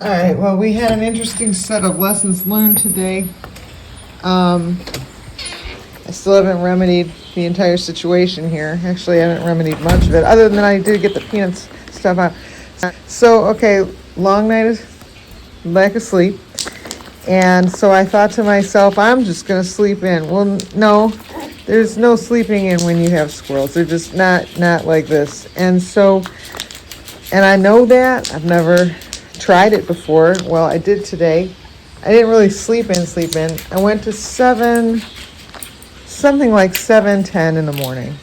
All right, well, we had an interesting set of lessons learned today. I still haven't remedied the entire situation here. Actually, I haven't remedied much of it, other than I did get the peanuts stuff out. So, okay, long night of lack of sleep. And so I thought to myself, I'm just going to sleep in. Well, no, there's no sleeping in when you have squirrels. They're just not like this. And I know that. I've never tried it before. Well, I did today. I didn't really sleep in. I went to something like 7:10 in the morning.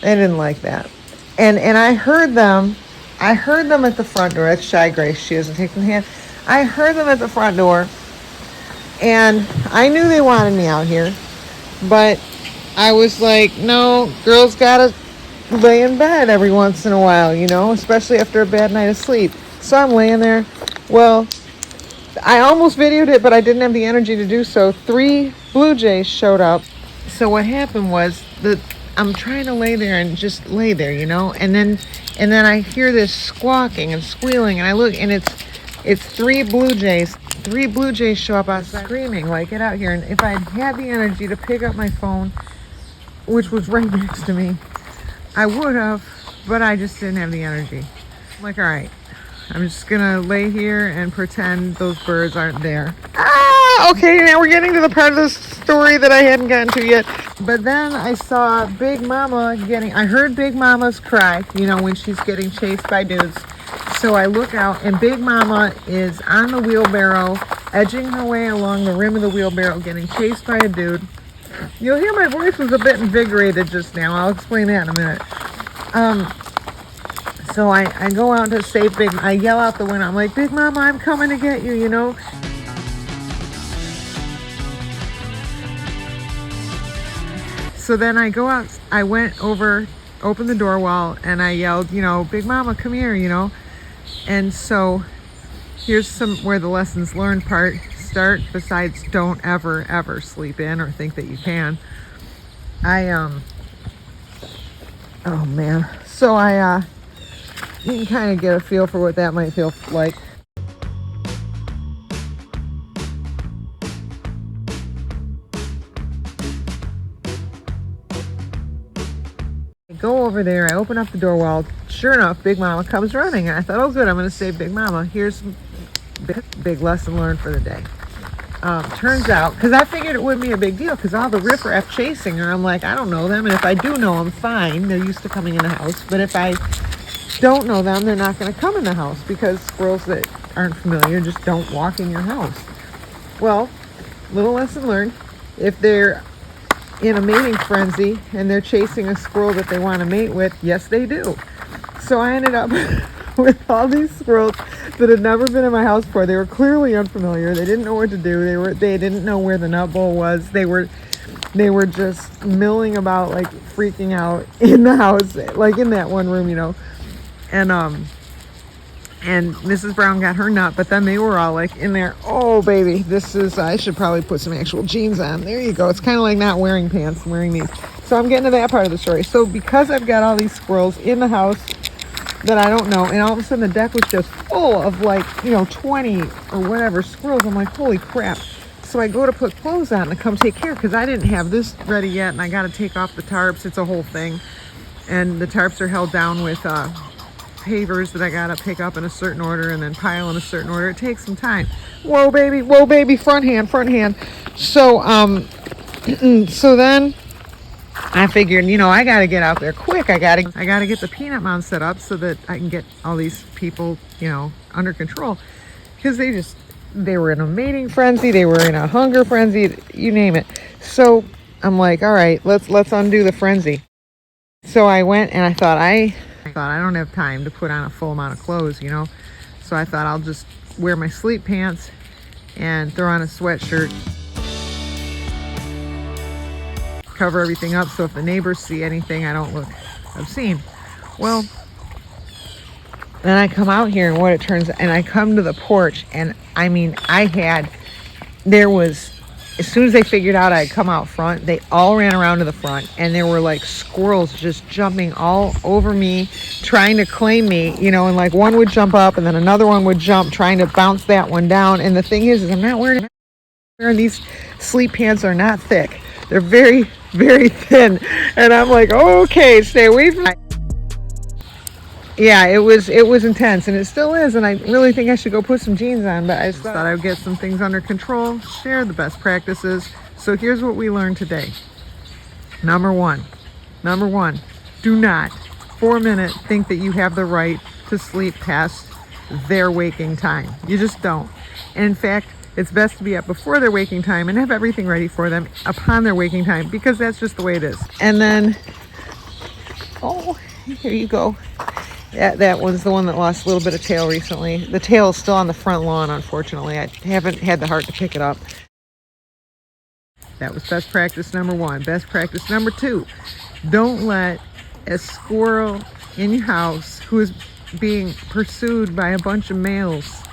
I didn't like that. And I heard them at the front door. That's Shy Grace. She doesn't take the hand. I heard them at the front door, and I knew they wanted me out here, but I was like, no, girls gotta lay in bed every once in a while, especially after a bad night of sleep. So I'm laying there. Well, I almost videoed it, but I didn't have the energy to do so. 3 blue jays showed up. So what happened was I'm trying to lay there and just lay there, and then I hear this squawking and squealing, and I look, and it's 3 blue jays. 3 blue jays show up outside screaming, like, get out here. And if I had the energy to pick up my phone, which was right next to me, I would have, but I just didn't have the energy. I'm like, all right, I'm just gonna lay here and pretend those birds aren't there. Okay, now we're getting to the part of the story that I hadn't gotten to yet. But then I saw Big Mama I heard Big Mama's cry, when she's getting chased by dudes. So I look out, and Big Mama is on the wheelbarrow, edging her way along the rim of the wheelbarrow, getting chased by a dude. You'll hear my voice was a bit invigorated just now. I'll explain that in a minute. So I go out to save I yell out the window. I'm like, Big Mama, I'm coming to get you, So then I go out, I went over, opened the door wall, and I yelled, Big Mama, come here, And so here's where the lessons learned part start, besides don't ever sleep in or think that you can. Oh man. So you can kind of get a feel for what that might feel like. I go over there, I open up the door wall. Sure enough, Big Mama comes running. And I thought, oh good, I'm going to save Big Mama. Here's big lesson learned for the day. Turns out, because I figured it wouldn't be a big deal, because all the riffraff chasing her, I'm like, I don't know them, and if I do know them, fine, they're used to coming in the house. But if I don't know them, they're not going to come in the house, because squirrels that aren't familiar just don't walk in your house. Well, little lesson learned, if they're in a mating frenzy and they're chasing a squirrel that they want to mate with, yes they do. So I ended up with all these squirrels that had never been in my house before. They were clearly unfamiliar. They didn't know what to do. They didn't know where the nut bowl was. They were just milling about, like freaking out in the house, like in that one room, and Mrs. Brown got her nut, but then they were all like in there. Oh baby, I should probably put some actual jeans on. There you go. It's kind of like not wearing pants, wearing these. So I'm getting to that part of the story. So because I've got all these squirrels in the house that I don't know, and all of a sudden the deck was just full of 20 or whatever squirrels. I'm like, holy crap. So I go to put clothes on to come take care, because I didn't have this ready yet, and I got to take off the tarps. It's a whole thing. And the tarps are held down with pavers that I got to pick up in a certain order and then pile in a certain order. It takes some time. Whoa baby, front hand. So so then I figured, I got to get out there quick. I got to get the peanut mound set up so that I can get all these people, under control, because they were in a mating frenzy, they were in a hunger frenzy, you name it. So I'm like, all right, let's undo the frenzy. So I went and I thought I don't have time to put on a full amount of clothes, So I thought I'll just wear my sleep pants and throw on a sweatshirt. Cover everything up so if the neighbors see anything, I don't look obscene. Well, then I come out here, and I come to the porch, and I mean, there was as soon as they figured out I had come out front, they all ran around to the front, and there were like squirrels just jumping all over me, trying to claim me, you know, and like one would jump up and then another one would jump, trying to bounce that one down. And the thing is I'm not wearing these sleep pants are not thick. They're very, very thin. And I'm like, okay, stay away from me. Yeah, it was intense, and it still is, and I really think I should go put some jeans on, but I just thought I would get some things under control, share the best practices. So here's what we learned today. Number one, do not for a minute think that you have the right to sleep past their waking time. You just don't. And in fact, it's best to be up before their waking time and have everything ready for them upon their waking time, because that's just the way it is. And then, oh, here you go. That one's the one that lost a little bit of tail recently. The tail is still on the front lawn, unfortunately. I haven't had the heart to pick it up. That was best practice number one. Best practice number two, don't let a squirrel in your house who is being pursued by a bunch of males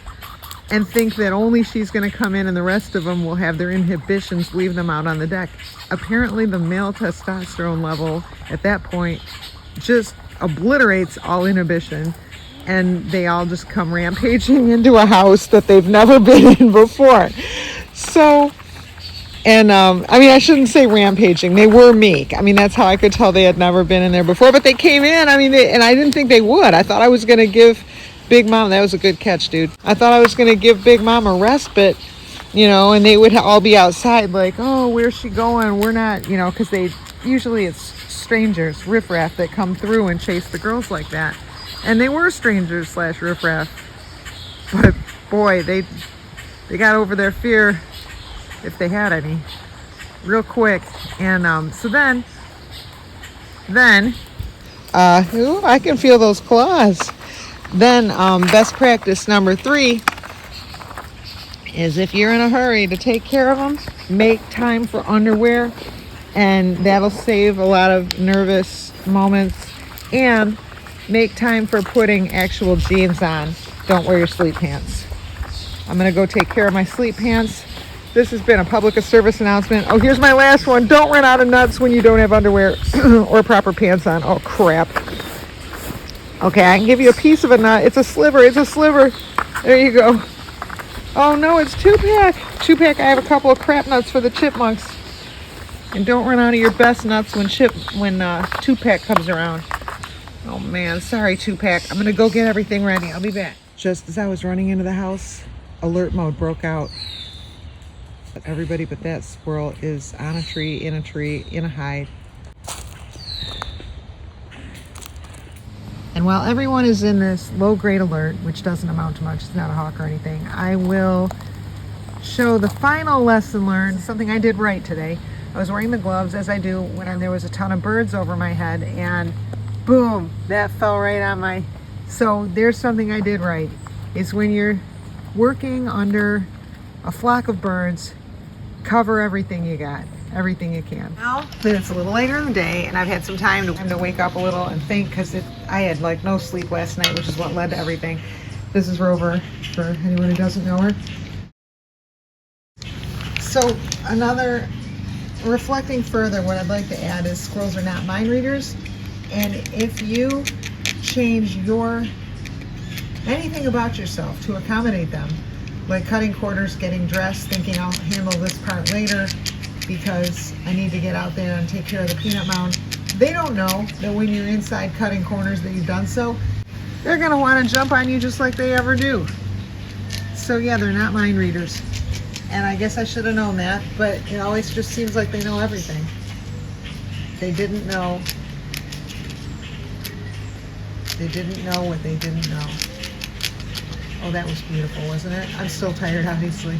and think that only she's going to come in and the rest of them will have their inhibitions, leave them out on the deck. Apparently the male testosterone level at that point just obliterates all inhibition, and they all just come rampaging into a house that they've never been in before. So, and I mean, I shouldn't say rampaging. They were meek. I mean, that's how I could tell they had never been in there before, but they came in. I mean, and I didn't think they would. I thought I was going to give Big Mom, that was a good catch, dude. I thought I was going to give Big Mom a respite, you know, and they would all be outside like, oh, where's she going? We're not, you know, because usually it's strangers, riffraff, that come through and chase the girls like that. And they were strangers / riffraff. But boy, they got over their fear, if they had any, real quick. And so then ooh, I can feel those claws. Then best practice number 3 is, if you're in a hurry to take care of them, make time for underwear. And that'll save a lot of nervous moments, and make time for putting actual jeans on. Don't wear your sleep pants. I'm gonna go take care of my sleep pants. This has been a public service announcement. Oh, here's my last one. Don't run out of nuts when you don't have underwear or proper pants on. Oh, crap. Okay, I can give you a piece of a nut. It's a sliver. There you go. Oh no, it's 2-pack. 2-pack, I have a couple of crap nuts for the chipmunks. And don't run out of your best nuts when 2-pack comes around. Oh man, sorry 2-pack. I'm gonna go get everything ready. I'll be back. Just as I was running into the house, alert mode broke out. Everybody but that squirrel is on a tree, in a hide. And while everyone is in this low-grade alert, which doesn't amount to much, it's not a hawk or anything, I will show the final lesson learned, something I did right today. I was wearing the gloves, as I do when there was a ton of birds over my head, and boom, that fell right on my... So there's something I did right, is when you're working under a flock of birds, cover everything you got, everything you can. Now that it's a little later in the day, and I've had some time to wake up a little and think, because I had like no sleep last night, which is what led to everything. This is Rover, for anyone who doesn't know her. So reflecting further, what I'd like to add is squirrels are not mind readers, and if you change anything about yourself to accommodate them, like cutting corners, getting dressed, thinking I'll handle this part later because I need to get out there and take care of the peanut mound, they don't know that when you're inside cutting corners that you've done so. They're going to want to jump on you just like they ever do. So yeah, they're not mind readers. And I guess I should have known that, but it always just seems like they know everything. They didn't know. They didn't know what they didn't know. Oh, that was beautiful, wasn't it? I'm still tired, obviously.